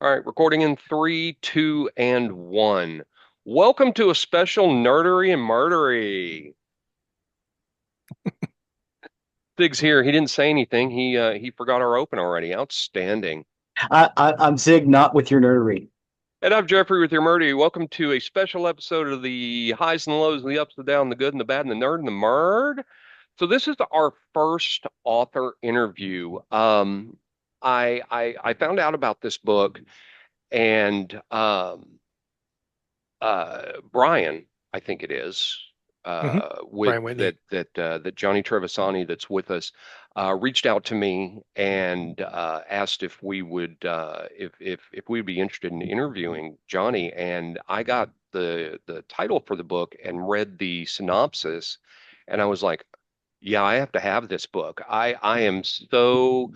All right, recording in three, two, and one. Welcome to a special Nerdery and Murdery. Diggs here. He didn't say anything. He forgot our open already. Outstanding. I'm Zig, not with your nerdery. And I'm Jeffrey with your Murdery. Welcome to a special episode of the highs and lows, the ups and downs, the good and the bad, and the nerd and the murd. So this is our first author interview. I found out about this book and Brian, I think it is, Hmm. with Brian Whitney. that Johnny Trevisani that's with us, reached out to me and asked if we would if we'd be interested in interviewing Johnny, and I got the title for the book and read the synopsis, and I was like, yeah, I have to have this book. I am so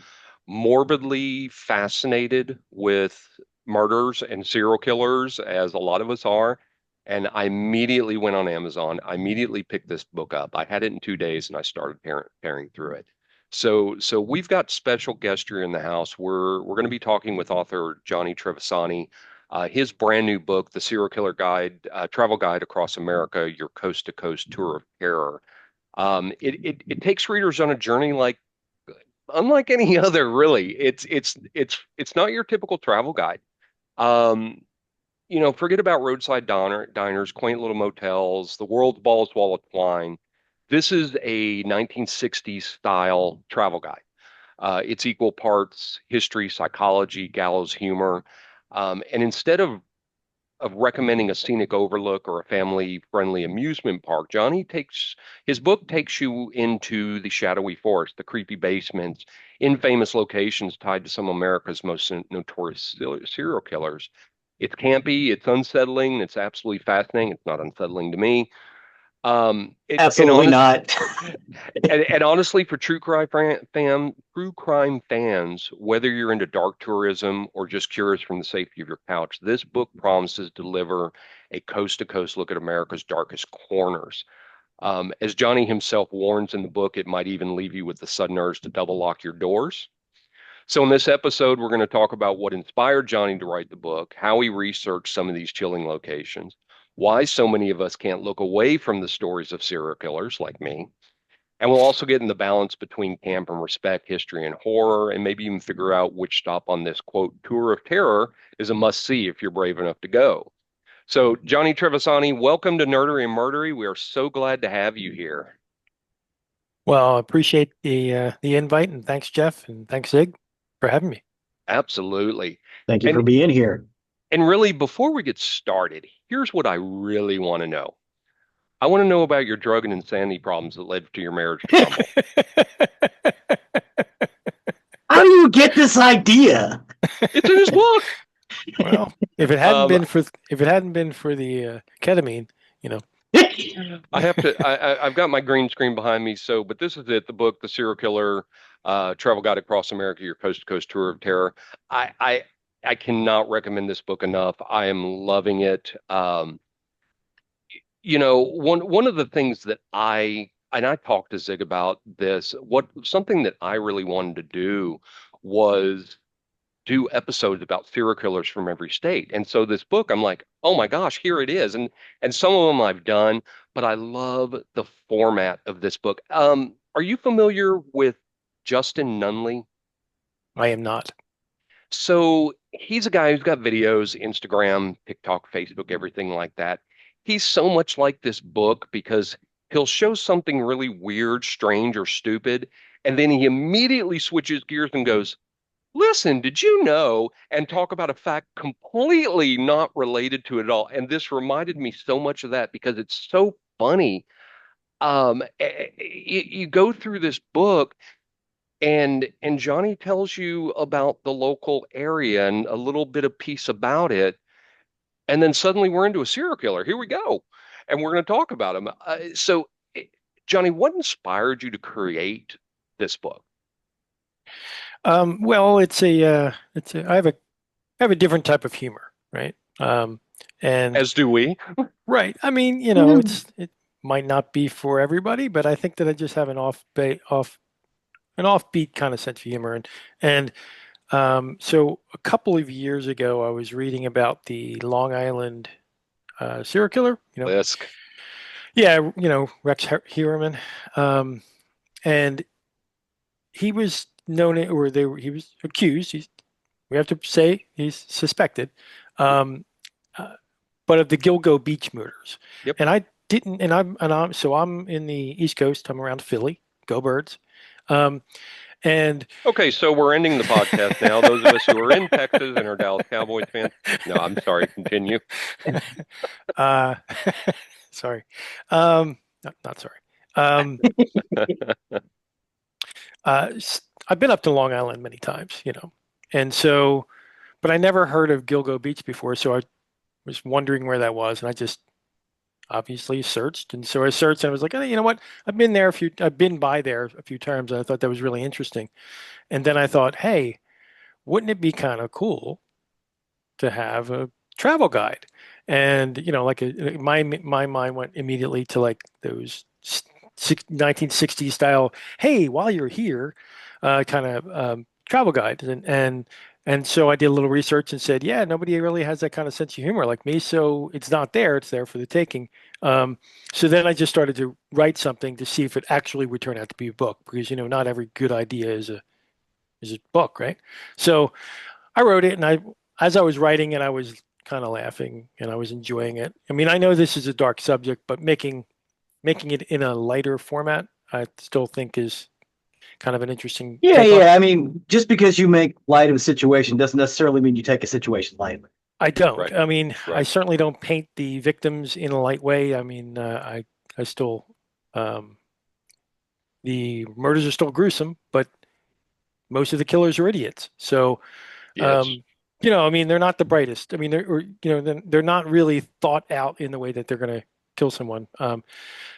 morbidly fascinated with murders and serial killers, as a lot of us are. And I immediately went on Amazon. I immediately picked this book up. I had it in 2 days, and I started pairing through it. So we've got special guest here in the house. We're going to be talking with author Johnny Trevisani. His brand new book, The Serial Killer Guide, Travel Guide Across America: Your Coast to Coast Tour of Terror. It takes readers on a journey like unlike any other, really. It's not your typical travel guide. Um, Forget about roadside diners, quaint little motels, the world's ball's wall of twine. This is a 1960s style travel guide. It's equal parts history, psychology, gallows humor. And instead of recommending a scenic overlook or a family-friendly amusement park, Johnny takes his book takes you into the shadowy forest, the creepy basements, infamous locations tied to some of America's most notorious serial killers. It's campy, it's unsettling, it's absolutely fascinating. It's not unsettling to me. Um, it, and Absolutely honest, not. and honestly, for true crime fans, whether you're into dark tourism or just curious from the safety of your couch, this book promises to deliver a coast to coast look at America's darkest corners. As Johnny himself warns in the book, it might even leave you with the sudden urge to double lock your doors. So, in this episode, we're going to talk about what inspired Johnny to write the book, how he researched some of these chilling locations, why so many of us can't look away from the stories of serial killers like me, and we'll also get in the balance between camp and respect, history and horror, and maybe even figure out which stop on this quote tour of terror is a must see if you're brave enough to go. So, Johnny Trevisani, welcome to Nerdery and Murdery. We are so glad to have you here. Well, I appreciate the invite, and thanks, Jeff, and thanks, Zig, for having me. Absolutely. Thank you for And being here. and really, before we get started, here's what I really want to know. I want to know about your drug and insanity problems that led to your marriage to crumble. How do you get this idea? It's in his book. Well, Um, if it hadn't been for the ketamine, you know. I have to. I've got my green screen behind me. So, but this is it. The book, The Serial Killer, Travel Guide Across America: Your Coast to Coast Tour of Terror. I, I, I cannot recommend this book enough. I am loving it. One of the things that I talked to Zig about this. What something that I really wanted to do was do episodes about serial killers from every state. And so this book, I'm like, oh my gosh, here it is. And some of them I've done, but I love the format of this book. Are you familiar with Justin Nunley? I am not. So he's a guy who's got videos, Instagram, TikTok, Facebook, everything like that. He's so much like this book because he'll show something really weird, strange, or stupid, and then he immediately switches gears and goes, listen, did you know? And talk about a fact completely not related to it at all. And this reminded me so much of that because it's so funny. You go through this book and Johnny tells you about the local area and a little bit of piece about it, and then suddenly we're into a serial killer. Here we go, and we're going to talk about him. Johnny, what inspired you to create this book? Well, I have a different type of humor, right? And As do we. right. I mean, it might not be for everybody, but I think that I just have an offbeat kind of sense of humor, and So a couple of years ago, I was reading about the Long Island serial killer. Lisk. Yeah, Rex Heuermann, and he was known, or he was accused. We have to say he's suspected, um, uh, but of the Gilgo Beach murders. Yep. And I didn't, so I'm in the East Coast. I'm around Philly. Go Birds. Um, and Okay, so we're ending the podcast now. Those of us who are in Texas and are Dallas Cowboys fans. No, I'm sorry. Continue. uh, sorry, not sorry. Um, I've been up to Long Island many times, and so, but I never heard of Gilgo Beach before, so I was wondering where that was, and I just obviously searched, and so I searched, and I was like, you know what? I've been by there a few times, and I thought that was really interesting. And then I thought, hey, wouldn't it be kind of cool to have a travel guide? And like my mind went immediately to like those 1960s style. Hey, while you're here, kind of travel guides, and so I did a little research and said, yeah, nobody really has that kind of sense of humor like me, so it's not there. It's there for the taking. Um, so then I just started to write something to see if it actually would turn out to be a book, because not every good idea is a book, right? So I wrote it, and as I was writing it, I was kind of laughing and I was enjoying it. I mean, I know this is a dark subject, but making it in a lighter format, I still think is kind of an interesting Yeah, take on it. yeah. I mean, just because you make light of a situation doesn't necessarily mean you take a situation lightly. I don't. Right. I mean, I Right. certainly don't paint the victims in a light way. I mean, I still, um, the murders are still gruesome, but most of the killers are idiots. So, Yes. um, I mean, they're not the brightest. I mean, they're not really thought out in the way that they're going to kill someone.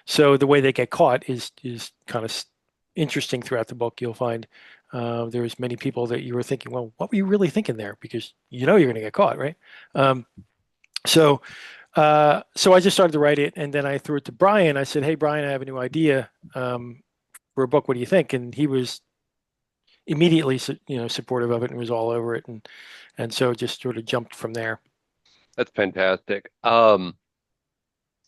So the way they get caught is kind of interesting throughout the book. You'll find there's many people that you were thinking, well, what were you really thinking there? Because you're going to get caught, right? Um, so so I just started to write it, and then I threw it to Brian. I said, "Hey, Brian, I have a new idea for a book. What do you think?" And he was immediately, supportive of it and was all over it, and so just sort of jumped from there. That's fantastic. And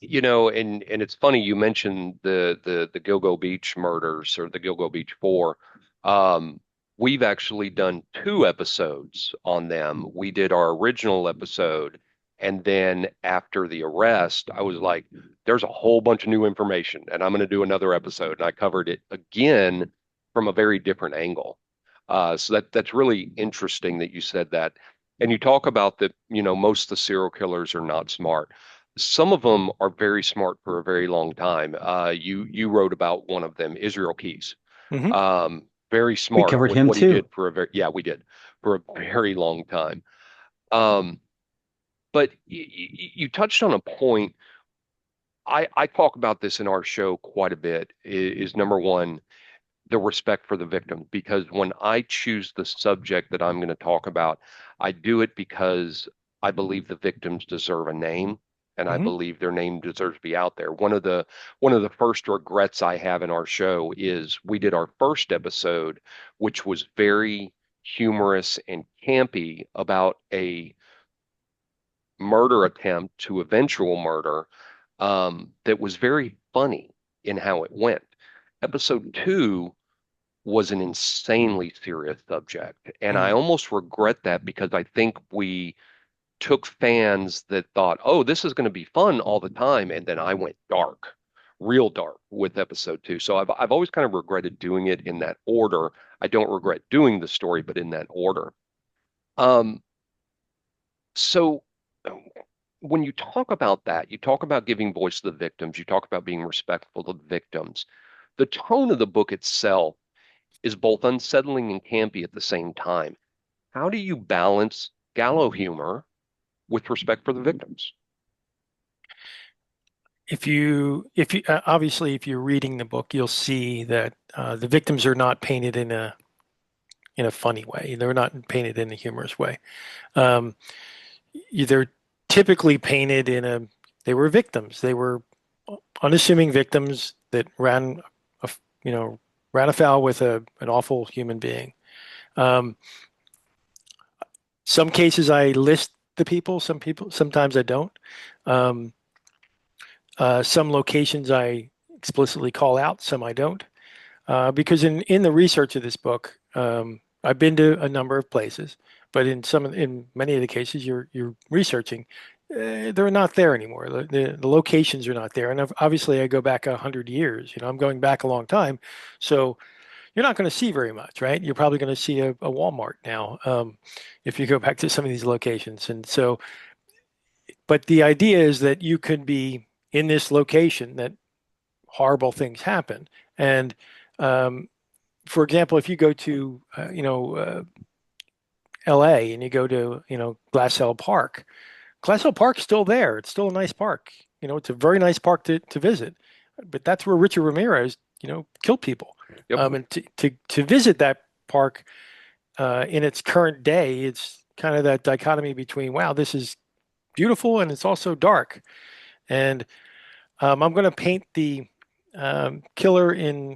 it's funny you mentioned the Gilgo Beach murders or the Gilgo Beach Four. Um, we've actually done two episodes on them. We did our original episode, and then after the arrest, I was like, "There's a whole bunch of new information, and I'm going to do another episode." And I covered it again from a very different angle. So that's really interesting that you said that. And you talk about that, most of the serial killers are not smart. Some of them are very smart for a very long time. You wrote about one of them, Israel Keys. Hmm. Very We smart covered with him what he did too. for a very yeah, we did for a very long time. Um, but you touched on a point. I talk about this in our show quite a bit. Is number one the respect for the victim, because when I choose the subject that I'm going to talk about, I do it because I believe the victims deserve a name and I Hmm. believe their name deserves to be out there. One of the first regrets I have in our show is we did our first episode, which was very humorous and campy about a murder attempt to eventual murder, that was very funny in how it went. Episode two was an insanely serious subject. And I Hmm. almost regret that because I think we took fans that thought, oh, this is going to be fun all the time. And then I went dark, real dark with episode two. So I've always kind of regretted doing it in that order. I don't regret doing the story, but in that order. Um, so when you talk about that, you talk about giving voice to the victims, you talk about being respectful to the victims. The tone of the book itself is both unsettling and campy at the same time. How do you balance gallow humor with respect for the victims? Obviously, if you're reading the book, you'll see that the victims are not painted in a funny way. They're not painted in a humorous way. Um, they're typically painted they were victims. They were unassuming victims that you know, ran afoul with an awful human being. Um, Some cases I list the people, sometimes I don't. Um, some locations I explicitly call out, some I don't. Because in the research of this book, I've been to a number of places, but in many of the cases you're researching, they're not there anymore. The locations are not there, and obviously I go back 100 years. I'm going back a long time, so you're not going to see very much, right? You're probably going to see a Walmart now, if you go back to some of these locations. And so, but the idea is that you could be in this location that horrible things happen, and um, for example, if you go to LA and you go to Glass Hill Park, Glass Hill Park's still there. It's still a nice park. It's a very nice park to visit. But that's where Richard Ramirez killed people. Yep. And to visit that park in its current day, it's kind of that dichotomy between, wow, this is beautiful and it's also dark. And I'm going to paint the killer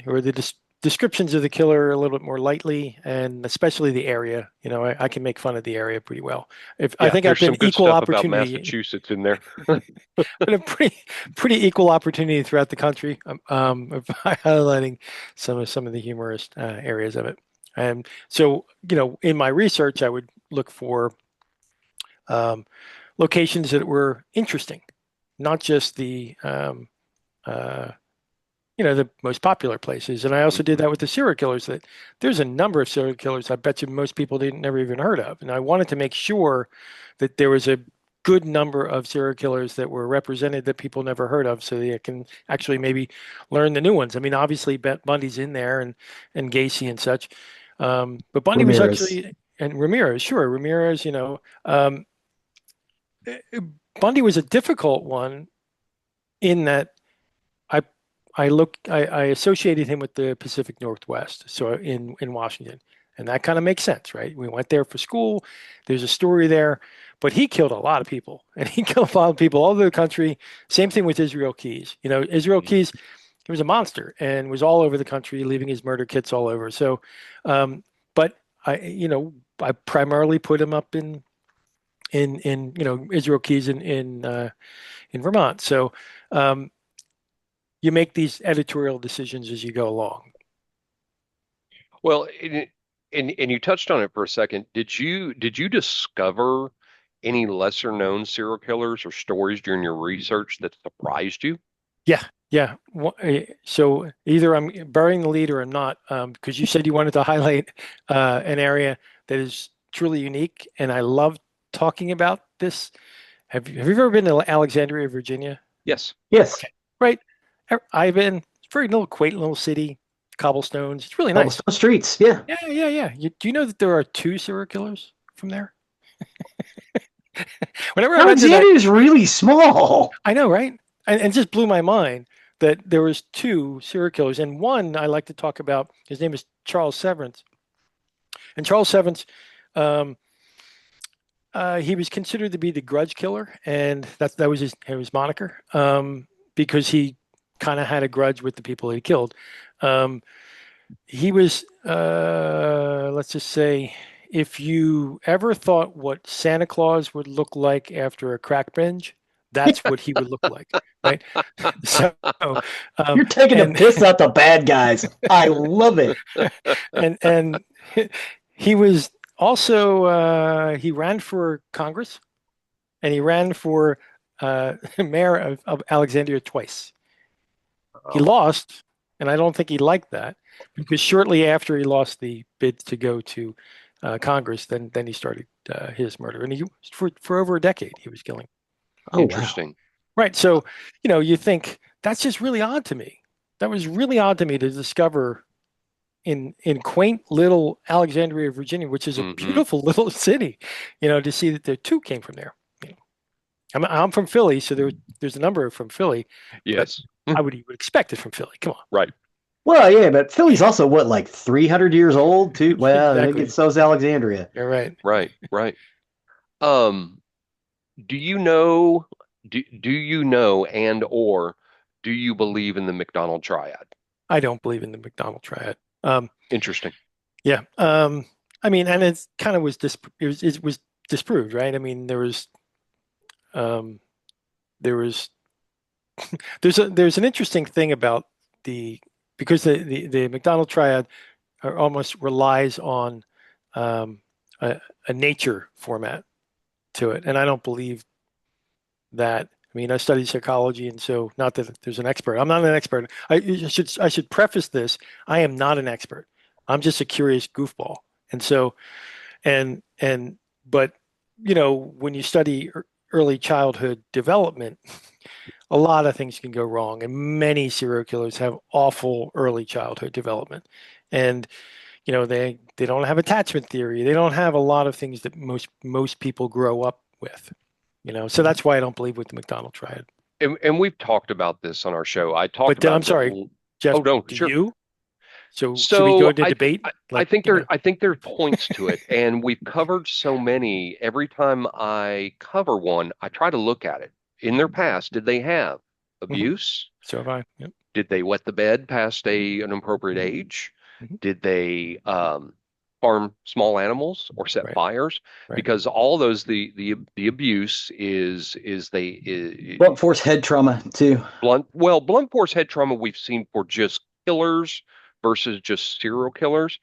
or the descriptions of the killer a little bit more lightly, and especially the area. I can make fun of the area pretty well. I Yeah, think I've there's some been good equal stuff about opportunity, Massachusetts in there. been a pretty equal opportunity throughout the country, of highlighting some of the humorous areas of it. And so, in my research, I would look for um, locations that were interesting, not just uh, the most popular places. And I also did Mhm. that with the serial killers. That there's a number of serial killers I bet you most people didn't never even heard of. And I wanted to make sure that there was a good number of serial killers that were represented that people never heard of, so they can actually maybe learn the new ones. I mean, obviously Bundy's in there, and Gacy and such. But Bundy was Ramirez. actually, and Ramirez, sure, Ramirez. Bundy was a difficult one in that I I associated him with the Pacific Northwest, so in Washington, and that kind of makes sense, right? We went there for school. There's a story there, but he killed a lot of people, and he killed a lot of people all over the country. Same thing with Israel Keys. Israel Keys, he was a monster and was all over the country, leaving his murder kits all over. So, but I primarily put him up in Israel Keys in Vermont. So. You make these editorial decisions as you go along. Well, and you touched on it for a second. Did you discover any lesser known serial killers or stories during your research that surprised you? Yeah, yeah. So either I'm burying the lead or I'm not, because you said you wanted to highlight an area that is truly unique, and I love talking about this. Have you ever been to Alexandria, Virginia? Yes. Yes. Okay, right. I've been. It's a very little quaint little city, cobblestones. It's really nice. Cobblestone streets. Yeah. Yeah, yeah, yeah. Do you know that there are two serial killers from there? Whenever I mention that, Alexandria is really small. I know, right? And it just blew my mind that there was two serial killers, and one I like to talk about. His name is Charles Severance, and Charles Severance, um, he was considered to be the grudge killer, and that was his moniker, because he kind of had a grudge with the people he killed. Um, he was, let's just say, if you ever thought what Santa Claus would look like after a crack binge, that's what he would look like, right? So, You're taking the and piss out the bad guys. I love it. and he was also he ran for Congress, and he ran for mayor of Alexandria twice. He Oh, lost, and I don't think he liked that, because shortly after he lost the bid to go to Congress, then he started his murder, and he for over a decade he was killing. oh wow. Interesting. Right. So, you think that's just really odd to me. That was really odd to me to discover in quaint little Alexandria, Virginia, which is a Hmm. beautiful little city, to see that the two came from there. You know, I'm from Philly, so there's a number from Philly, but Yes. you would expect it from Philly. Come on. Right. Well, yeah, but Philly's also what, like 300 years old too? Well, I Exactly. guess so's Alexandria. You're right. Right. Right. Um, do you know do you know and or do you believe in the McDonald triad? I don't believe in the McDonald triad. Um, Interesting. yeah. I mean, and it's kind of was this. It was disproved, right? I mean, um, there was there's an interesting thing about the because the McDonald triad almost relies on um, a nature format to it, and I don't believe that. I mean, I studied psychology, and so not that there's an expert. I'm not an expert. I should preface this. I am not an expert. I'm just a curious goofball, and so and but when you study early childhood development, a lot of things can go wrong, and many serial killers have awful early childhood development, and they don't have attachment theory. They don't have a lot of things that most people grow up with. So that's why I don't believe with the McDonald triad. And we've talked about this on our show. I talked But then, I'm about the. sorry, Jeff, Oh no, do sure. you? So should we go So into debate? I Like, think there's points to it, and we've covered so many. Every time I cover one, I try to look at it. In their past, did they have mhm, abuse? so have I. Yep. Did they wet the bed past an appropriate age? Mhm. Did they harm small animals or set Right, fires? right. Because all those the abuse is Blunt force head trauma too. blunt force head trauma we've seen for just killers versus just serial killers.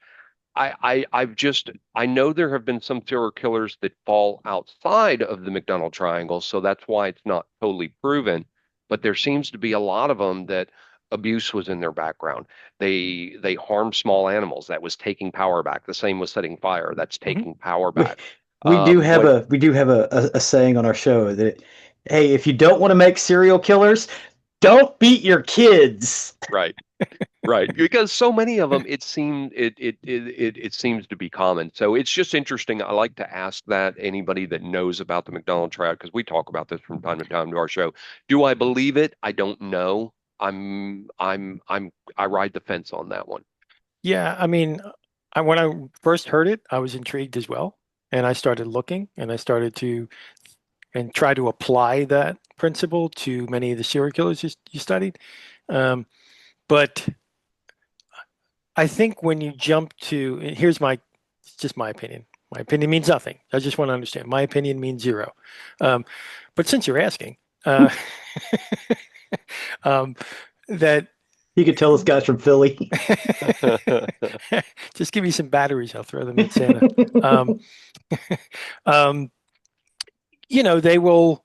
I know there have been some serial killers that fall outside of the McDonald Triangle, so that's why it's not totally proven. But there seems to be a lot of them that abuse was in their background. They harmed small animals. That was taking power back. The same with setting fire. That's Mhm. taking power We back. we do have What a saying on our show that, hey, if you don't want to make serial killers, don't beat your kids. right. Right, because so many of them, it seems to be common. So it's just interesting. I like to ask that anybody that knows about the McDonald triad, because we talk about this from time to time to our show. Do I believe it? I don't know. I ride the fence on that one. Yeah, I mean, when I first heard it, I was intrigued as well, and I started looking, and I started to and try to apply that principle to many of the serial killers you studied. Um, but I think when you jump to, and it's just my opinion. My opinion means nothing. I just want to understand. My opinion means zero. Um, but since you're asking, uh, um, that You could tell this guy's from Philly. just give me some batteries, I'll throw them at Santa. Um, um, they will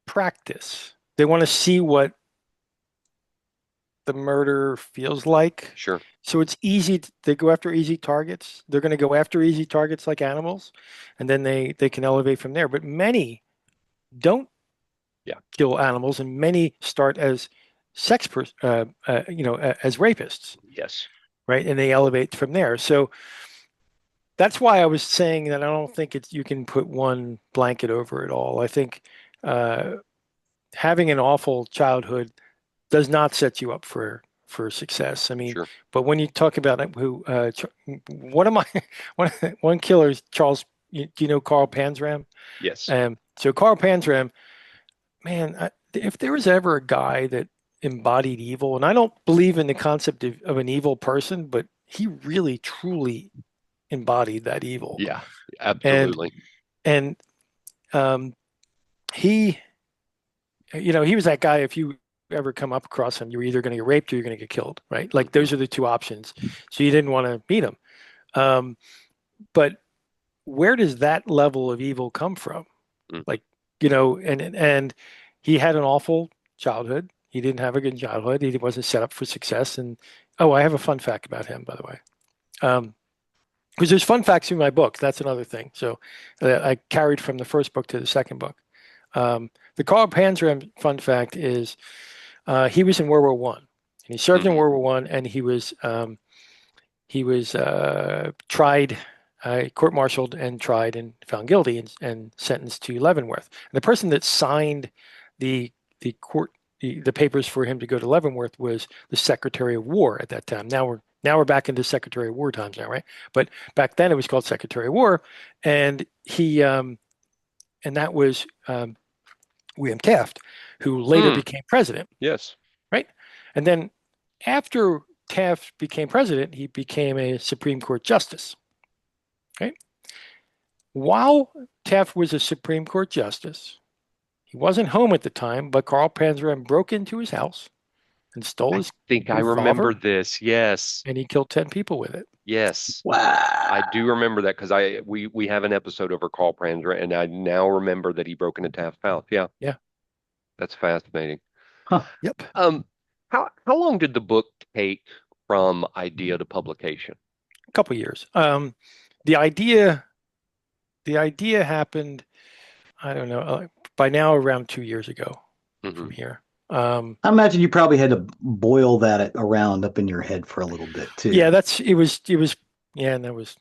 practice. They want to see what the murder feels like. Sure. So it's easy. They go after easy targets. They're going to go after easy targets like animals, and then they can elevate from there. But many don't Yeah. kill animals, and many start as as rapists, Yes. right? And they elevate from there. So that's why I was saying that I don't think you can put one blanket over it all. I think uh, having an awful childhood does not set you up for success. I mean, Sure. but when you talk about one of my one killer is Charles. Do you know Carl Panzram? Yes. So Carl Panzram, man, if there was ever a guy that embodied evil, and I don't believe in the concept of an evil person, but he really truly embodied that evil, Yeah. and Absolutely. and um, he he was that guy. If you ever come up across him, you're either going to get raped or you're going to get killed, right? Like Mhm. those are the two options. So you didn't want to meet him. Um, but where does that level of evil come from? Mm. Like, and he had an awful childhood. He didn't have a good childhood. He wasn't set up for success. And oh, I have a fun fact about him, by the way. Because there's fun facts in my book. That's another thing. So I carried from the first book to the second book. The Carl Panzram fun fact is he was in World War One, and he served in Mhm. World War One, and he was tried, court-martialed, and tried and found guilty and sentenced to Leavenworth. And the person that signed the court the papers for him to go to Leavenworth was the Secretary of War at that time. Now we're back into Secretary of War times now, right? But back then it was called Secretary of War, and and that was William Taft, who later Mm. became president, Yes. right? And then after Taft became president, he became a Supreme Court justice, right? While Taft was a Supreme Court justice, he wasn't home at the time, but Carl Panzram broke into his house and stole I his think I remember revolver, this. Yes. and he killed 10 people with it. Yes. I do Wow. remember that because we have an episode over Carl Prander, and I now remember that he broke into Taft's house. Yeah, Yeah. that's fascinating. Huh. Yep. Um, how long did the book take from idea to publication? A couple years. The idea the idea happened, I don't know, by now around 2 years ago from Hmm. here. Um, I imagine you probably had to boil that around up in your head for a little bit yeah, too. it was yeah, and that was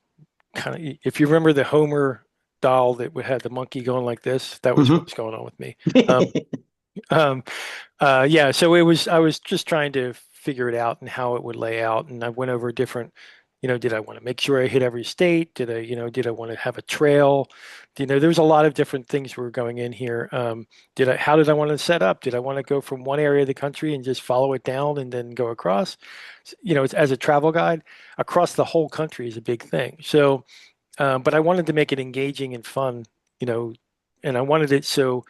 kind of, if you remember the Homer doll that had the monkey going like this, that was what Hmm. was going on with me. Um, um, yeah, so I was just trying to figure it out and how it would lay out. And I went over different, did I want to make sure I hit every state? Did I want to have a trail? There was a lot of different things were going in here. How did I want to set up? Did I want to go from one area of the country and just follow it down and then go across? As a travel guide, across the whole country is a big thing. So, but I wanted to make it engaging and fun, you know, and I wanted it so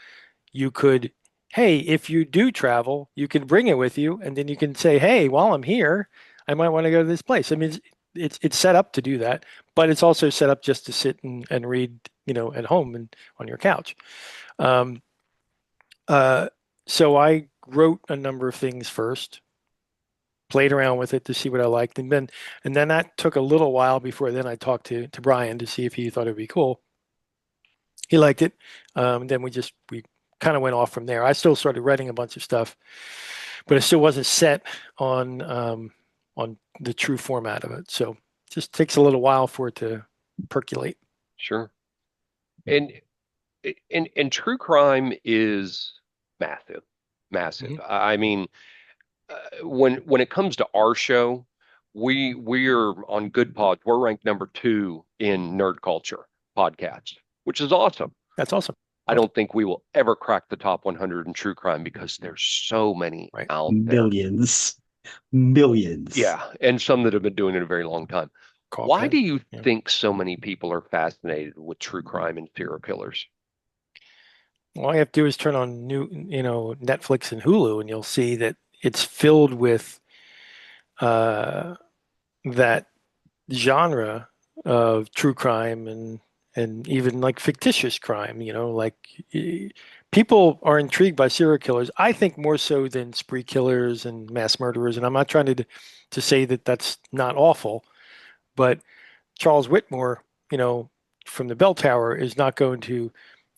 you could, hey, if you do travel, you can bring it with you, and then you can say, hey, while I'm here, I might want to go to this place. I mean, it's set up to do that, but it's also set up just to sit and read, at home and on your couch. Um, uh, so I wrote a number of things first, played around with it to see what I liked, and then that took a little while before then I talked to Brian to see if he thought it would be cool. He liked it. Then we kind of went off from there. I still started writing a bunch of stuff, but it still wasn't set on the true format of it. So it just takes a little while for it to percolate. Sure. And and true crime is massive, massive. Hmm. I mean, when it comes to our show, we're on Good Pods. We're ranked number 2 in nerd culture podcasts, which is awesome. That's awesome. I Awesome. don't think we will ever crack the top 100 in true crime because there's so many Right. out there. Millions. Millions. Yeah, and some that have been doing it a very long time. Call Why do pen. you Yeah. think so many people are fascinated with true crime and serial killers? All you have to do is turn on Netflix and Hulu, and you'll see that it's filled with uh, that genre of true crime and even like fictitious crime, like people are intrigued by serial killers. I think more so than spree killers and mass murderers. And I'm not trying to say that that's not awful, but Charles Whitmore, from the bell tower is not going to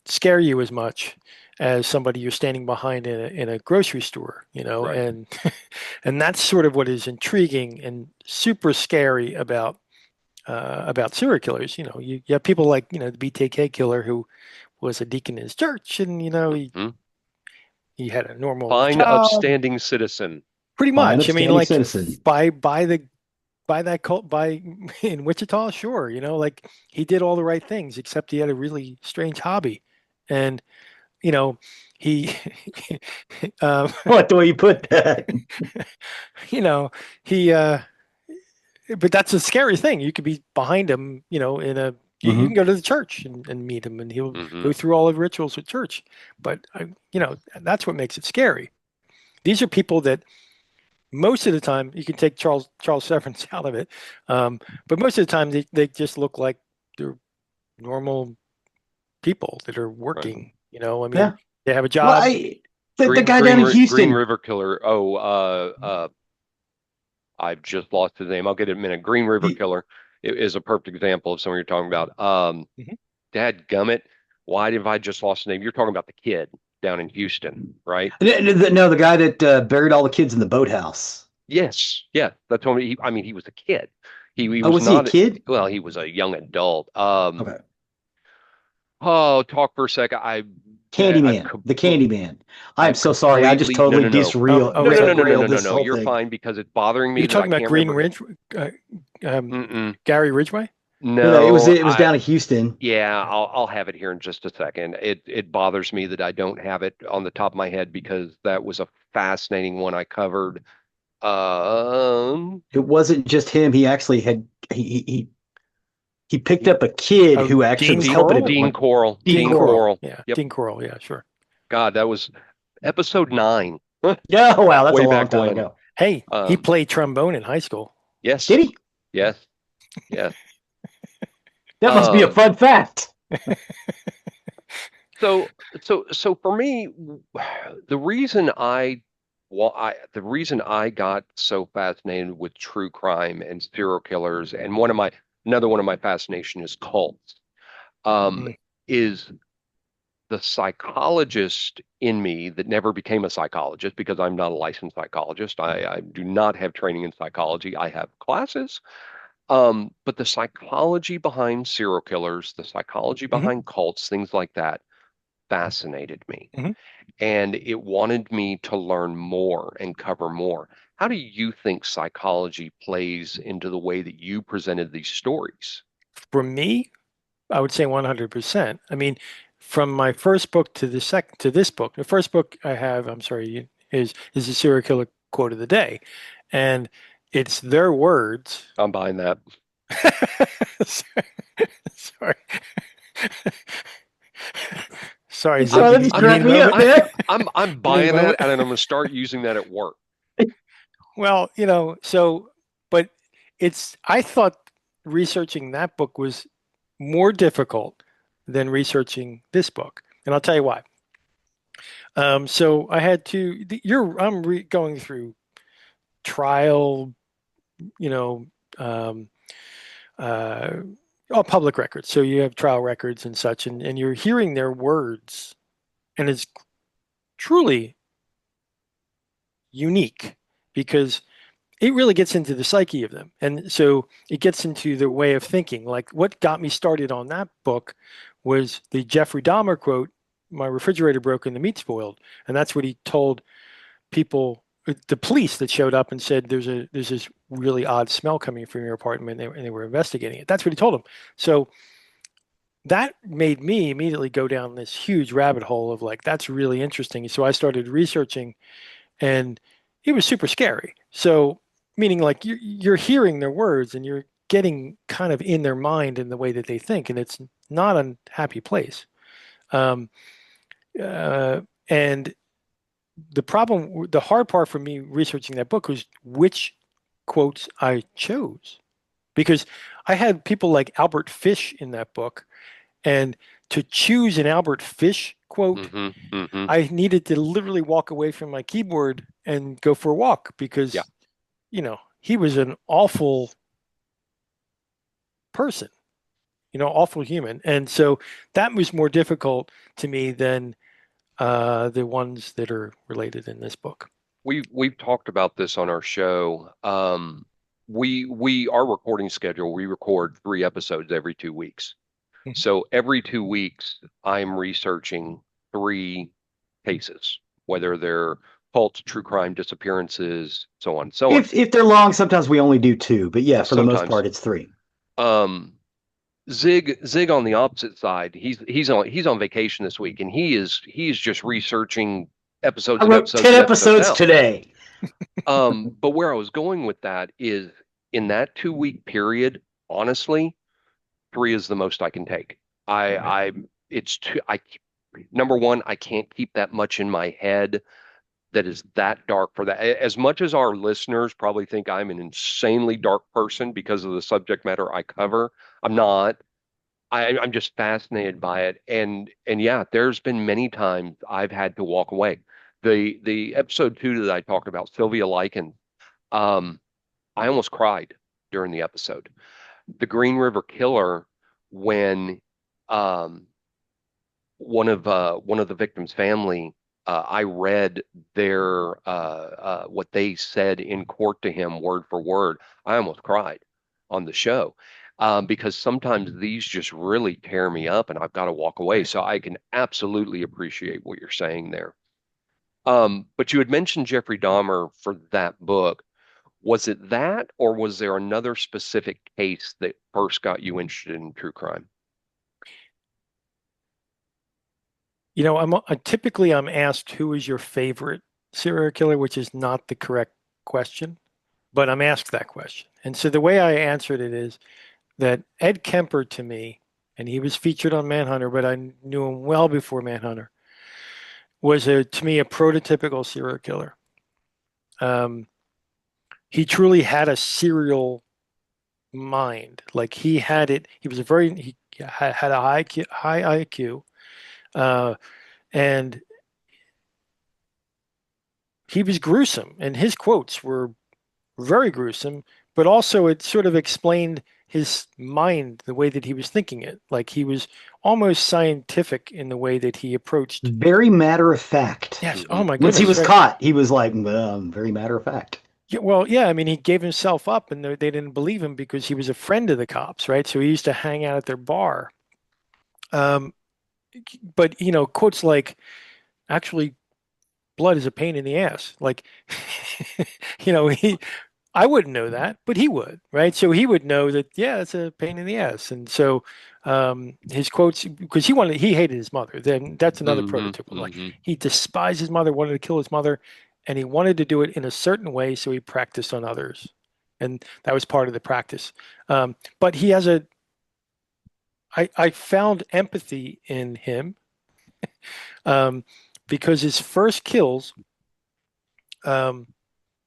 scare you as much as somebody you're standing behind in a grocery store, Right. and and that's sort of what is intriguing and super scary about serial killers. You have people like, the BTK killer who was a deacon in his church, and Hmm. he had a normal Fine, job, upstanding citizen. pretty Fine, much. I mean, upstanding like citizen. by that cult by in Wichita, sure, like he did all the right things, except he had a really strange hobby, and you know he um, What the way you put that? you know he but that's a scary thing. You could be behind him, you can Hmm. go to the church and meet him, and he'll Hmm. go through all the rituals with church. But that's what makes it scary. These are people that most of the time you can take Charles Severance out of it, but most of the time they just look like they're normal people that are Right. working. I mean, Yeah. they have a Well, job. the Green guy down Green in Green Houston. River Killer. Oh, I've just lost his name. I'll get it in a minute. Green River he- Killer is a perfect example of someone you're talking about. Mhm. Dad gummit. Why have I just lost the name? You're talking about the kid down in Houston, right? no, the guy that buried all the kids in the boathouse. Yes, yeah. That's what I mean, he was a kid. He Oh, was was he a not. kid? Well, he was a young adult. Okay. Oh, talk for a second. I Candyman, the Candyman. I am I've so sorry. I just completely no, totally no, no, Oh, yeah. derailed this no. whole You're thing. fine because it's bothering me You're that I talking about can't Green remember. Ridge, uh, Mm-mm. Gary Ridgway? No, it was No, it was down in Houston. yeah, Okay. I'll have it here in just a second. It bothers me that I don't have it on the top of my head because that was a fascinating one I covered. Um, It wasn't just him. He actually had he he picked up a kid Oh, who actually Dean was helping Coral? him. Dean Coral. Dean Dean Coral. Coral. Yeah, Yep. Dean Coral. Yeah, sure. God, that was episode 9. Yeah, wow, that's a Way long back time when. ago. Hey, he Um, played trombone in high school. yes, Did he? yes, yes. That must be a Um, fun fact. so, so for me, the reason the reason I got so fascinated with true crime and serial killers, and another one of my fascination is cults, um, Mm. is the psychologist in me that never became a psychologist because I'm not a licensed psychologist. I do not have training in psychology. I have classes. But the psychology behind serial killers, the psychology Hmm. behind cults, things like that fascinated me. Hmm. And it wanted me to learn more and cover more. How do you think psychology plays into the way that you presented these stories? For me, I would say 100%. I mean, from my first book to the second to this book, the first book I have, I'm sorry, is the serial killer quote of the day, and it's their words. I'm buying that. Sorry, sorry, So Zig. that just You need cracked a me up, moment? man. I'm You need a buying that, moment? and I'm going to start using that at work. Well, but I thought researching that book was more difficult than researching this book. And I'll tell you why. So I had to, going through trial, you know, um, uh, all public records. So you have trial records and such, and you're hearing their words, and it's truly unique because it really gets into the psyche of them. And so it gets into their way of thinking. Like what got me started on that book was the Jeffrey Dahmer quote, my refrigerator broke and the meat spoiled. And that's what he told people, the police that showed up and said, there's this really odd smell coming from your apartment, and they were investigating it. That's what he told them. So that made me immediately go down this huge rabbit hole of like, that's really interesting. So I started researching, and it was super scary. So, meaning like you're hearing their words and you're getting kind of in their mind in the way that they think, and it's not a happy place. Um, and the hard part for me researching that book was which quotes I chose, because I had people like Albert Fish in that book, and to choose an Albert Fish quote, Hmm. Hmm. I needed to literally walk away from my keyboard and go for a walk Yeah. because, he was an awful person, awful human. And so that was more difficult to me than the ones that are related in this book. We've talked about this on our show. Our recording schedule, we record 3 episodes every 2 weeks. Mhm. So every 2 weeks, I'm researching 3 cases, whether they're cults, true crime, disappearances, so on and so on. If they're long, sometimes we only do two, but yeah, for the most Sometimes part, it's three. um, Zig on the opposite side, he's on vacation this week, and he's just researching episodes I and wrote episodes 10 and episodes episodes out. today. But where I was going with that is in that 2 week period, honestly, 3 is the most I can take. I it's too I Number one, I can't keep that much in my head that is that dark for that. As much as our listeners probably think I'm an insanely dark person because of the subject matter I cover, I'm not. I'm just fascinated by it. And yeah, there's been many times I've had to walk away. The episode 2 that I talked about, Sylvia Likens, um, I almost cried during the episode. The Green River Killer, when um, one of the victims' family, I read their what they said in court to him word for word. I almost cried on the show. Because sometimes these just really tear me up and I've got to walk away. Right. So I can absolutely appreciate what you're saying there. But you had mentioned Jeffrey Dahmer for that book. Was it that, or was there another specific case that first got you interested in true crime? Typically I'm asked who is your favorite serial killer, which is not the correct question, but I'm asked that question. And so the way I answered it is that Ed Kemper to me, and he was featured on Manhunter, but I knew him well before Manhunter, was to me a prototypical serial killer. Um, he truly had a serial mind. Like he had it. He was a very he had a high IQ, and he was gruesome. And his quotes were very gruesome, but also it sort of explained his mind, the way that he was thinking it. Like he was almost scientific in the way that he approached. Very matter of fact. Yes. Oh Hmm. my Once he goodness. was Right. caught, he was like, very matter of fact. Yeah, well, yeah. I mean, he gave himself up, and they didn't believe him because he was a friend of the cops, right? So he used to hang out at their bar. Um, but quotes like, "Actually, blood is a pain in the ass." Like, he I wouldn't know that, but he would, right? So he would know that, yeah, it's a pain in the ass. And so his quotes, because he hated his mother. Then that's another Hmm. prototypical. Like Hmm. he despised his mother, wanted to kill his mother, and he wanted to do it in a certain way, so he practiced on others, and that was part of the practice. But he has I found empathy in him um, because his first kills. Um,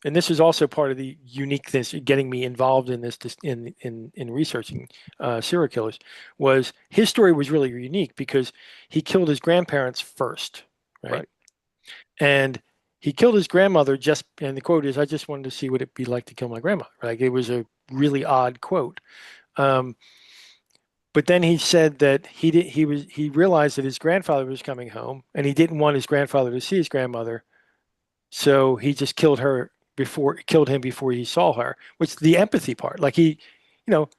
and this is also part of the uniqueness getting me involved in this in researching serial killers was his story was really unique because he killed his grandparents first, right? Right. And he killed his grandmother and the quote is, "I just wanted to see what it'd be like to kill my grandmother." Like it was a really odd quote. Um, but then he said that he realized that his grandfather was coming home and he didn't want his grandfather to see his grandmother, so he just killed him before he saw her, which the empathy part. Like you know,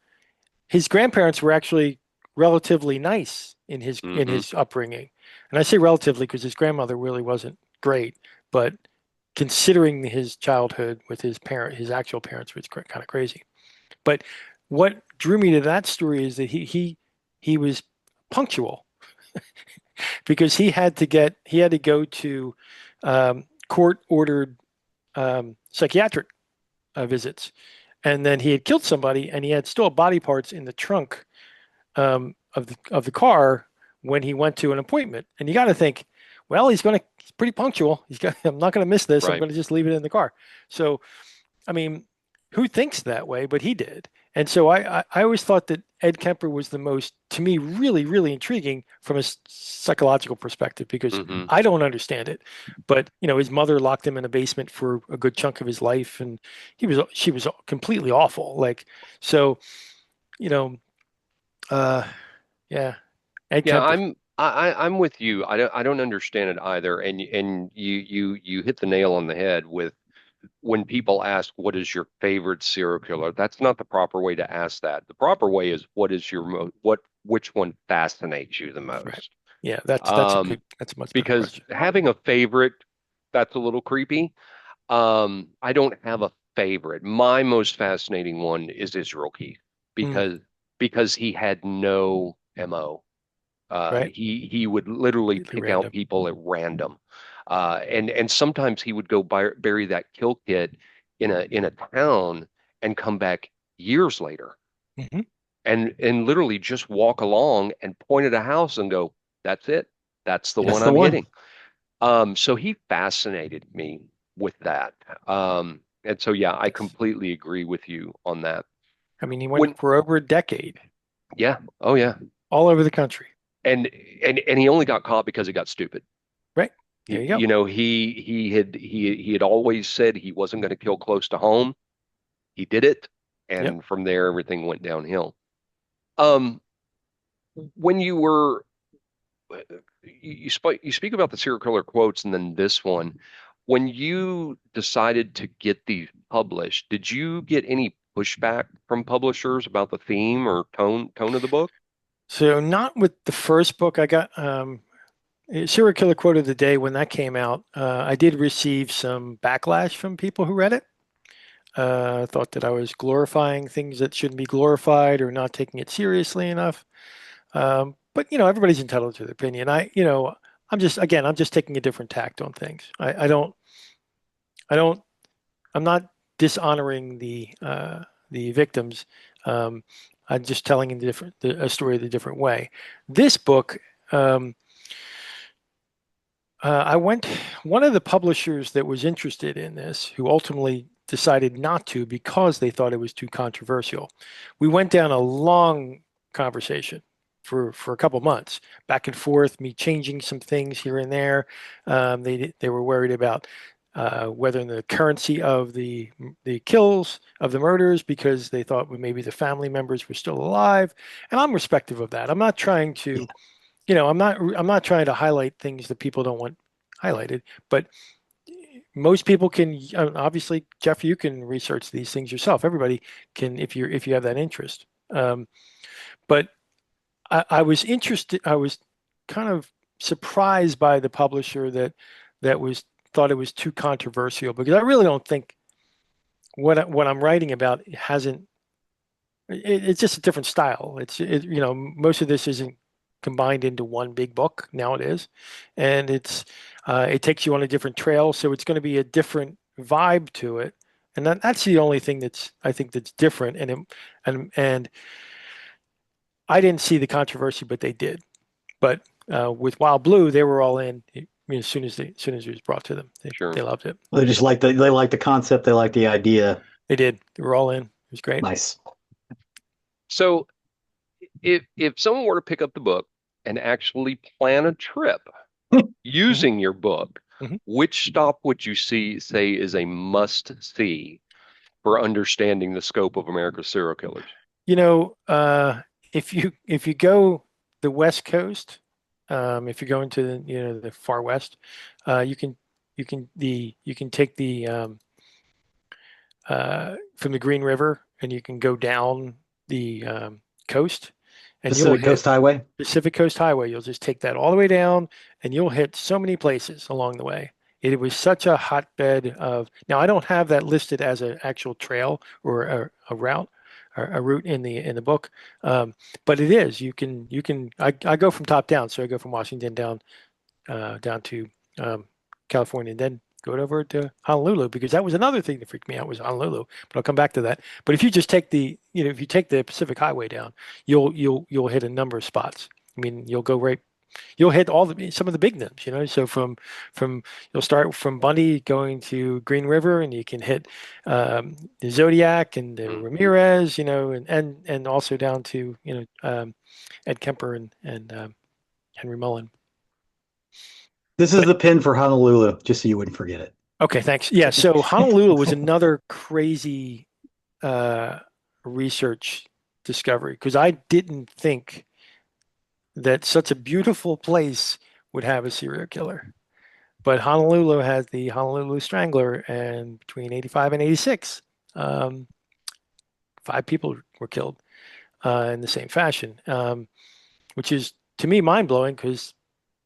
his grandparents were actually relatively nice in Hmm. his upbringing. And I say relatively because his grandmother really wasn't great, but considering his childhood with his actual parents was kind of crazy. But what drew me to that story is that he was punctual because he had to go to court ordered psychiatric visits, and then he had killed somebody, and he had still body parts in the trunk of the car when he went to an appointment. And you got to think, well, he's pretty punctual. I'm not going to miss this. I'm Right. going to just leave it in the car. So I mean, who thinks that way? But he did. And so I always thought that Ed Kemper was the most, to me, really, really intriguing from a psychological perspective because Hmm. I don't understand it. But, his mother locked him in a basement for a good chunk of his life, and she was completely awful. Like, so, you know, uh, yeah, Ed Yeah, Kemper. I'm with you. I don't understand it either. And you hit the nail on the head with when people ask what is your favorite serial killer. That's not the proper way to ask that. The proper way is what is your which one fascinates you the Right. most. Yeah, Um, that's a much better because question. having a favorite, that's a little creepy. I don't have a favorite. My most fascinating one is Israel Keith Mm, because he had no MO. right. He would literally Completely pick out random. people at random, and sometimes he would go bury that kill kit in a town and come back years later Hmm. and literally just walk along and point at a house and go, "That's it. That's the That's one the I'm one. hitting." So he fascinated me with that. And so yeah, I Yes. completely agree with you on that. I mean, he went When for over a decade yeah, oh yeah, all over the country. and and he only got caught because he got stupid. Right. There You, you go. you know, he had always said he wasn't going to kill close to home. He did it, Yep. and from there everything went downhill. Um, when you were you speak about the serial killer quotes and then this one. When you decided to get these published, did you get any pushback from publishers about the theme or tone of the book? So not with the first book. I got Serial Killer Quote of the Day when that came out. I did receive some backlash from people who read it. Thought that I was glorifying things that shouldn't be glorified or not taking it seriously enough. But everybody's entitled to their opinion. I'm just taking a different tact on things. I don't I'm not dishonoring the victims. Um, I'm just telling a story the different way. This book, um, one of the publishers that was interested in this, who ultimately decided not to because they thought it was too controversial. We went down a long conversation for a couple months, back and forth, me changing some things here and there. They were worried about whether the currency of the kills of the murders, because they thought maybe the family members were still alive, and I'm respective of that. I'm not trying to, I'm not trying to highlight things that people don't want highlighted, but most people can, obviously, Jeff, you can research these things yourself. Everybody can, if you have that interest. But I was interested. I was kind of surprised by the publisher that was thought it was too controversial, because I really don't think what I'm writing about hasn't. It's just a different style. Most of this isn't combined into one big book. Now it is, and it takes you on a different trail, so it's going to be a different vibe to it, and that's the only thing I think that's different. And I didn't see the controversy, but they did. But with Wild Blue, they were all in. I mean, as soon as it was brought to them, Sure. they loved it. They just like they like the concept. They like the idea. They did. They were all in. It was great. Nice. So if someone were to pick up the book and actually plan a trip using your book, Mhm. which stop would you say is a must see for understanding the scope of America's serial killers? If you go the West Coast, if you go into the far west, you can take the from the Green River, and you can go down the coast, and you'll Pacific hit Coast Highway. Pacific Coast Highway. You'll just take that all the way down, and you'll hit so many places along the way. It was such a hotbed of. Now, I don't have that listed as an actual trail or a route, or a route in the book, but it is. I go from top down, so I go from Washington down to California, and then go over to Honolulu, because that was another thing that freaked me out, was Honolulu. But I'll come back to that. But if you just take if you take the Pacific Highway down, you'll hit a number of spots. I mean, you'll hit some of the big names. So from you'll start from Bundy going to Green River, and you can hit the Zodiac and the Ramirez, and also down to Ed Kemper and Henry Mullen. This is the pin for Honolulu, just so you wouldn't forget it. Okay, thanks. Yeah, so Honolulu was another crazy research discovery, because I didn't think that such a beautiful place would have a serial killer. But Honolulu has the Honolulu Strangler, and between 85 and 86, 5 people were killed in the same fashion, which is, to me, mind-blowing, because,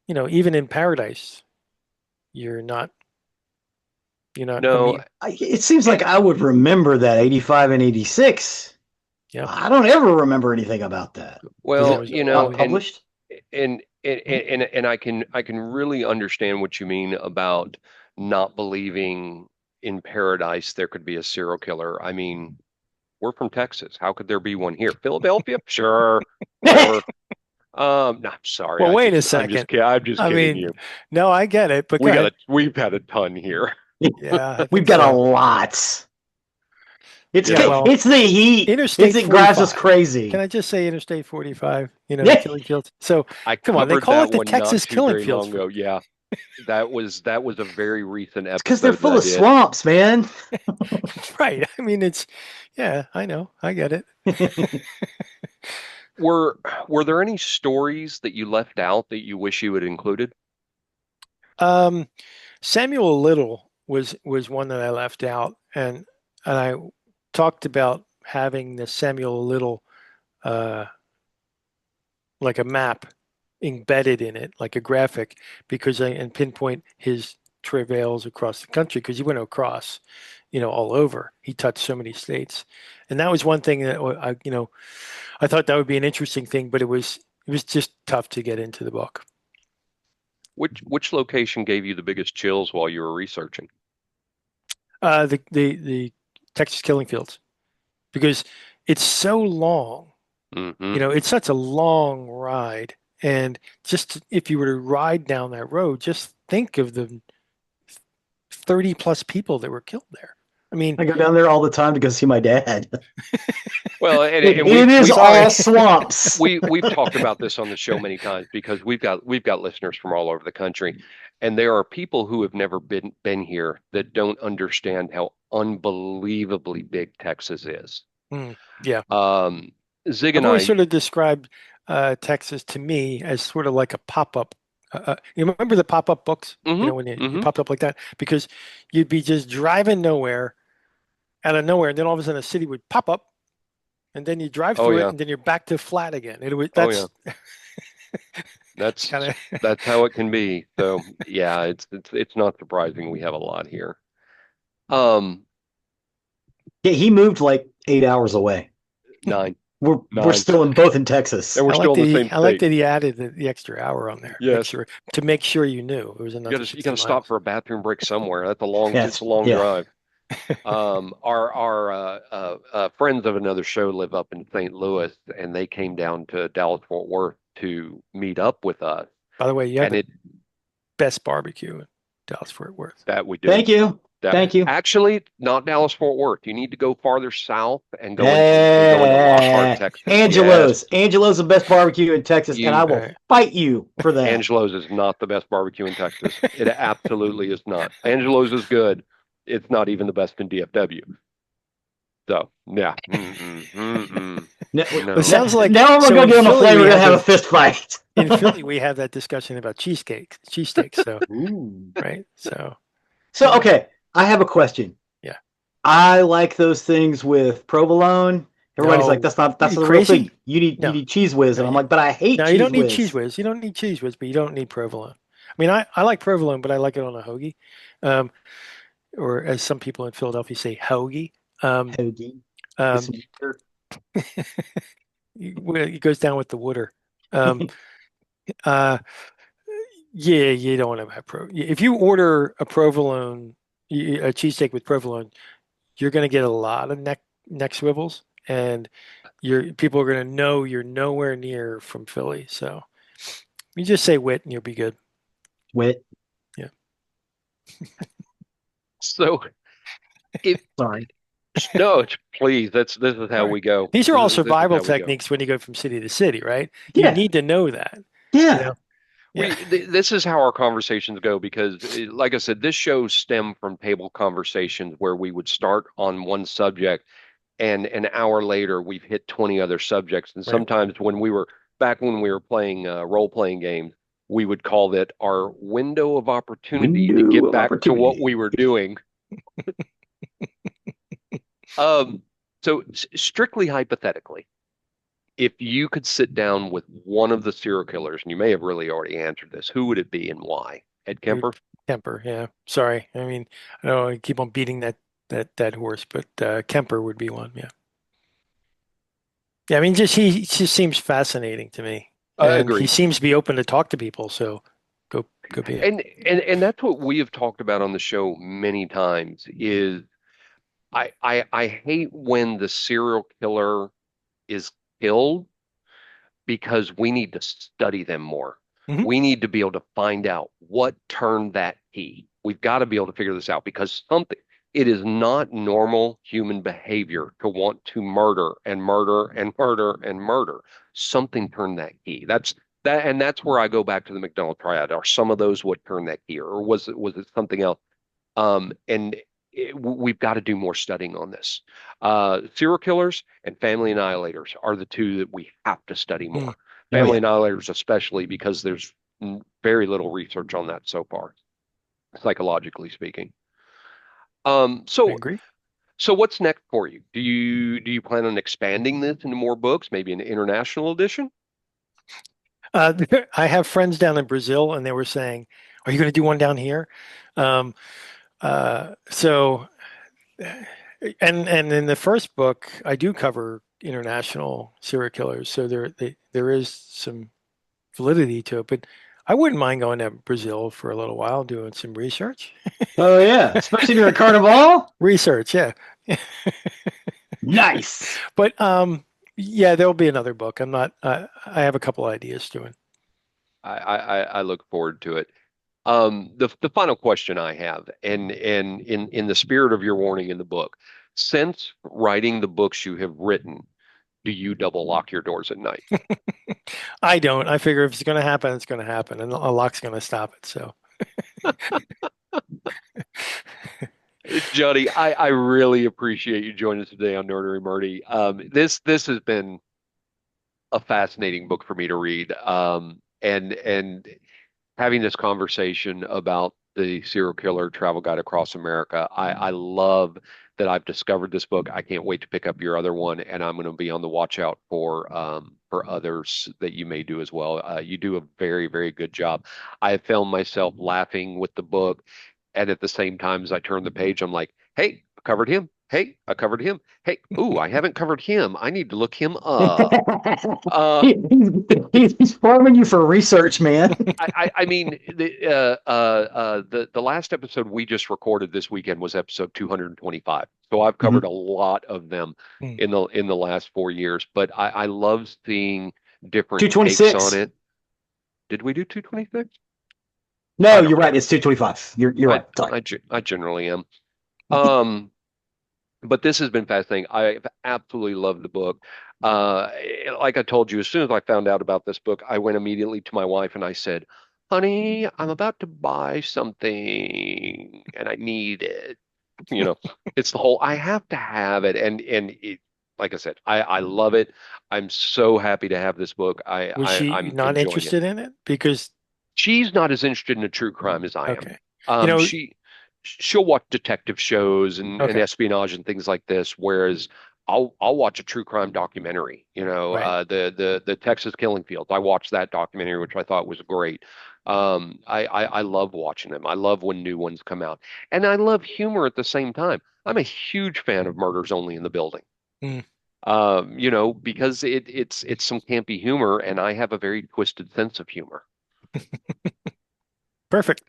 even in paradise, you're not No, It seems like I would remember that 85 and 86. Yeah. I don't ever remember anything about that. well, Not published? and I can really understand what you mean about not believing in paradise there could be a serial killer. I mean, we're from Texas. How could there be one here? Philadelphia? Sure. Whatever. No, I'm sorry. Well, wait a I'm second. just I kidding mean, you. no, I get it, but We've had a ton here. yeah, I We've think got a so. lot. It's Yeah, well, it's the heat. Interstate It drives us 45. crazy. Can I just say Interstate 45? The Yeah. killing fields. So I come on, they covered call that it the one not Texas too killing very fields long ago. Yeah, that was a very recent Because they're episode that full I of did. swamps, man. right. I mean, yeah, I know, I get it. Were there any stories that you left out that you wish you had included? Samuel Little was one that I left out, and I talked about having the Samuel Little uh, like a map embedded in it, like a graphic, and pinpoint his travails across the country, because he went across, all over. He touched so many states, and that was one thing that I thought that would be an interesting thing, but it was just tough to get into the book. Which location gave you the biggest chills while you were researching? The Texas killing fields, because it's so long Hmm. You know, it's such a long ride. And if you were to ride down that road, just think of the 30 plus people that were killed there. I mean, I go down there all the time to go see my dad. Well, It, and it is we've all sorry. swamps. we've talked about this on the show many times because we've got listeners from all over the country, and there are people who have never been here that don't understand how unbelievably big Texas is. Mm, yeah. Um, Zig I've and always I, sort of described Texas to me as sort of like a pop-up. You remember the pop-up books? You hmm know, when you hmm popped up like that? Because you'd be just driving nowhere, out of nowhere, and then all of a sudden a city would pop up, and then you drive oh through it, yeah, and then you're back to flat again. oh yeah, It's that's kind of that's how it can be. So yeah, it's not surprising we have a lot here. Um, Yeah, he moved like 8 hours away. nine, We're nine, still in both in Texas. and we're still in the same I like state. that he added the extra hour on there. Yes. Make sure you knew it was another You 60 got to stop miles. for a bathroom break somewhere. It's a Yes, long yeah. drive. Our friends of another show live up in St. Louis, and they came down to Dallas Fort Worth to meet up with us. By the way, you have And the it best barbecue in Dallas Fort Worth. that we do Thank you. that Thank you. actually not Dallas Fort Worth. You need to go farther south and go into Lockhart, Eh, Texas. Yes, Angelo's. Angelo's the best barbecue in Texas, and I you All will right. fight you for that. Angelo's is not the best barbecue in Texas. It absolutely is not. Angelo's is good. It's not even the best in DFW. So yeah, Now, Well, it no. sounds like now I'm gonna so go in get on the Philly flame. we We're gonna have have a the fist fight. in Philly we have that discussion about cheesesteaks. So Ooh. right. So So uh, okay, I have a question. yeah. I like those things with provolone. Everybody's like, No, that's you not a real thing. crazy? You No, need cheese whiz, no, and I'm like, but I hate no. You don't cheese need cheese whiz. whiz. You don't need cheese whiz, but you don't need provolone. I mean, I like provolone, but I like it on a hoagie, um, or as some people in Philadelphia say, hoagie. Um, Hoagie with um, some water. it goes down with the water. Um, uh, yeah, you don't want to have If you order a provolone, a cheesesteak with provolone, you're going to get a lot of neck swivels, and people are going to know you're nowhere near from Philly. So you just say wit, and you'll be good. Wit. Yeah. So if Sorry. no, please, this is how All right. we go. These are all This is survival how we go. techniques when you go from city to city, right? You Yeah. need to know that, you Yeah. know? Yeah. This is how our conversations go because, like I said, this show stemmed from table conversations where we would start on one subject, and an hour later we've hit 20 other subjects. And Right. sometimes when we were playing role playing games, we would call that our window of opportunity to Window get of back to what opportunity. we were doing. Um, so strictly hypothetically, if you could sit down with one of the serial killers, and you may have really already answered this, who would it be and why? Ed It would Kemper? Kemper, yeah. Sorry. I mean, I know I keep on beating that horse, but Kemper would be one, yeah. Yeah, I mean, he just seems fascinating to me, and he Agreed. seems to be open to talk to people. So go be it. And that's what we have talked about on the show many times is I hate when the serial killer is killed because we need to study them more. Hmm. We need to be able to find out what turned that key. We've got to be able to figure this out because it is not normal human behavior to want to murder and murder and murder and murder. Something turned that key. And that's where I go back to the McDonald triad. Are some of those what turned that key, or was it something else? And we've got to do more studying on this. Serial killers and family annihilators are the two that we have to study Mm, more. Oh Family yeah. annihilators, especially because there's very little research on that so far, psychologically speaking. Um, I so, agree. so what's next for you? Do you plan on expanding this into more books, maybe an international edition? Uh, I have friends down in Brazil, and they were saying, "Are you going to do one down here?" Um, so, and in the first book, I do cover international serial killers, so there is some validity to it. But I wouldn't mind going to Brazil for a little while, doing some research. Oh yeah. Especially during Carnival. Research, yeah. Nice. But Yeah, there'll be another book. I'm not. I have a couple ideas to it. I look forward to it. The final question I have, and in the spirit of your warning in the book, since writing the books you have written, do you double lock your doors at night? I don't. I figure if it's going to happen, it's going to happen, and a lock's going to stop it. So, Johnny, I really appreciate you joining us today on Nerdery Murdy. This has been a fascinating book for me to read. And having this conversation about the serial killer travel guide across America. I love that I've discovered this book. I can't wait to pick up your other one, and I'm going to be on the watch out for others that you may do as well. You do a very, very good job. I have found myself laughing with the book, and at the same time as I turn the page, I'm like, "Hey, I covered him. Hey, I covered him. Hey, ooh, I haven't covered him. I need to look him up." Uh, He's farming you for research, man. I mean the last episode we just recorded this weekend was episode 225. So I've covered Mhm. a lot of them hmm. in the last 4 years. But I love seeing different takes on 226. it. Did we do 226? No, I don't you're right. know. It's 225. You're right. Sorry. I generally am. Um, but this has been fascinating. I've absolutely loved the book. Uh, like I told you, as soon as I found out about this book, I went immediately to my wife and I said, "Honey, I'm about to buy something and I need it." You know, it's the whole I have to have it, like I said, I love it. I'm so happy to have this book. Was she I'm not enjoying it. interested in it? Because She's not as interested in a true crime as I am. okay, you know, She'll watch detective shows and okay, espionage and things like this, whereas I'll watch a true crime documentary. right. The Texas Killing Fields. I watched that documentary, which I thought was great. I love watching them. I love when new ones come out, and I love humor at the same time. I'm a huge fan of Murders Only in the Building. Mm, Because it's some campy humor, and I have a very twisted sense of humor. perfect.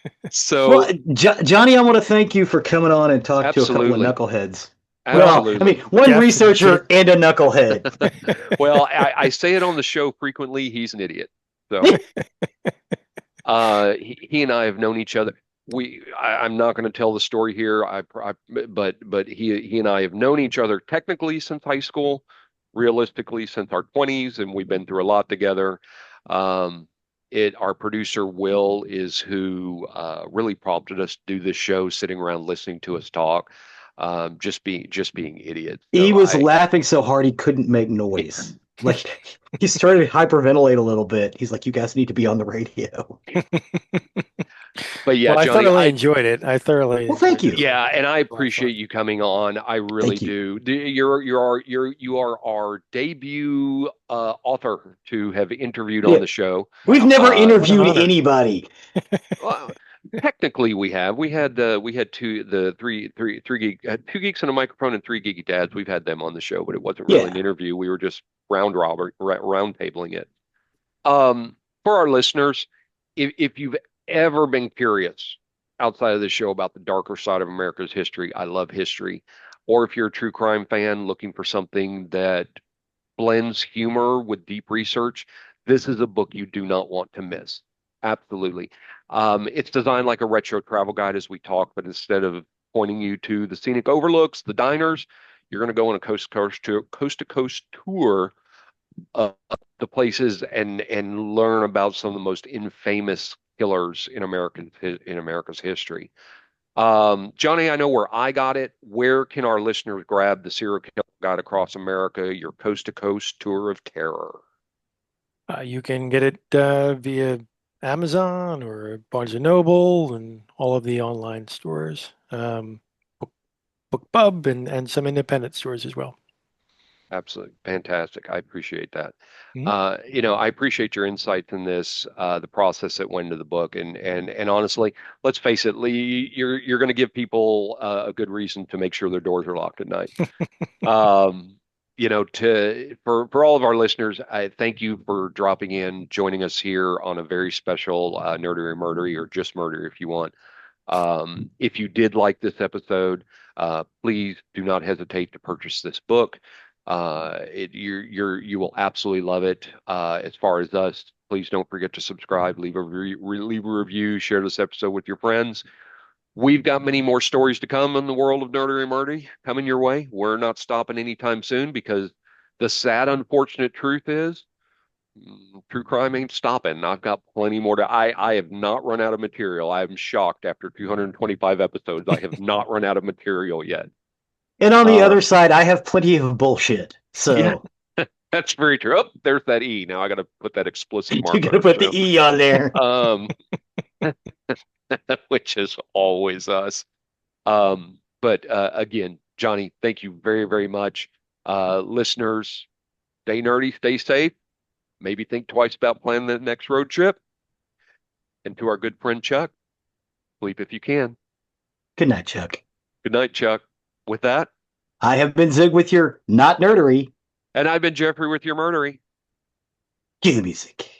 Well, So Johnny, I want to thank you for coming on and talk to a couple of absolutely, knuckleheads. Well, Well, I mean, absolutely. one Jeff and researcher Kit. and a knucklehead. Well, I say it on the show frequently. He's an idiot. So he and I have known each other. I'm not going to tell the story here. But he and I have known each other technically since high school, realistically since our 20s, and we've been through a lot together. Um, our producer Will is who really prompted us to do this show, sitting around listening to us talk, just being idiots. He So was laughing so hard he couldn't make noise. Like he started to hyperventilate a little bit. He's like, "You guys need to be on the radio." but yeah, Well, I Johnny, thoroughly enjoyed it. I thoroughly Well, thank enjoyed you. it. So yeah, and I a lot of fun. appreciate you coming on. I really Thank you. do. You are our debut author to have interviewed on Yeah, the show. we've never What an interviewed honor. anybody. Well, technically, we have. We had three geek, 2 geeks and a microphone and 3 geeky dads. We've had them on the show, but it wasn't really an Yeah, interview. We were just round tabling it. For our listeners, if you've ever been curious outside of the show about the darker side of America's history, I love history. Or if you're a true crime fan looking for something that blends humor with deep research, this is a book you do not want to miss. Absolutely. It's designed like a retro travel guide as we talk, but instead of pointing you to the scenic overlooks, the diners, you're going to go on a coast to coast tour the places and learn about some of the most infamous killers in America's history. Johnny, I know where I got it. Where can our listeners grab the Serial Killer Guide Across America, your coast to coast tour of terror? You can get it via Amazon or Barnes and Noble and all of the online stores, BookBub and some independent stores as well. Absolutely fantastic. I appreciate that. Mhm. I appreciate your insights in this, the process that went into the book, and honestly, let's face it, Lee, you're going to give people a good reason to make sure their doors are locked at night. Um, to for all of our listeners, I thank you for dropping in, joining us here on a very special Nerdery Murdery or just Murder if you want. If you did like this episode, please do not hesitate to purchase this book. You will absolutely love it. As far as us, please don't forget to subscribe, leave a review, share this episode with your friends. We've got many more stories to come in the world of Nerdery and Murdy coming your way. We're not stopping anytime soon because the sad, unfortunate truth is true crime ain't stopping. I've got plenty more to. I have not run out of material. I am shocked after 225 episodes. I have not run out of material yet. And on the Uh, other side, I have plenty of bullshit. yeah, So that's very true. Oh, there's that E. Now I got to put that explicit you mark got on to it. put the So, E on there. um, which is always us. But again, Johnny, thank you very, very much. Listeners, stay nerdy, stay safe. Maybe think twice about planning the next road trip. And to our good friend Chuck, sleep if you can. Good night, Chuck. Good night, Chuck. With that, I have been Zig with your not nerdery. and I've been Jeffrey with your murdery. Cue the music.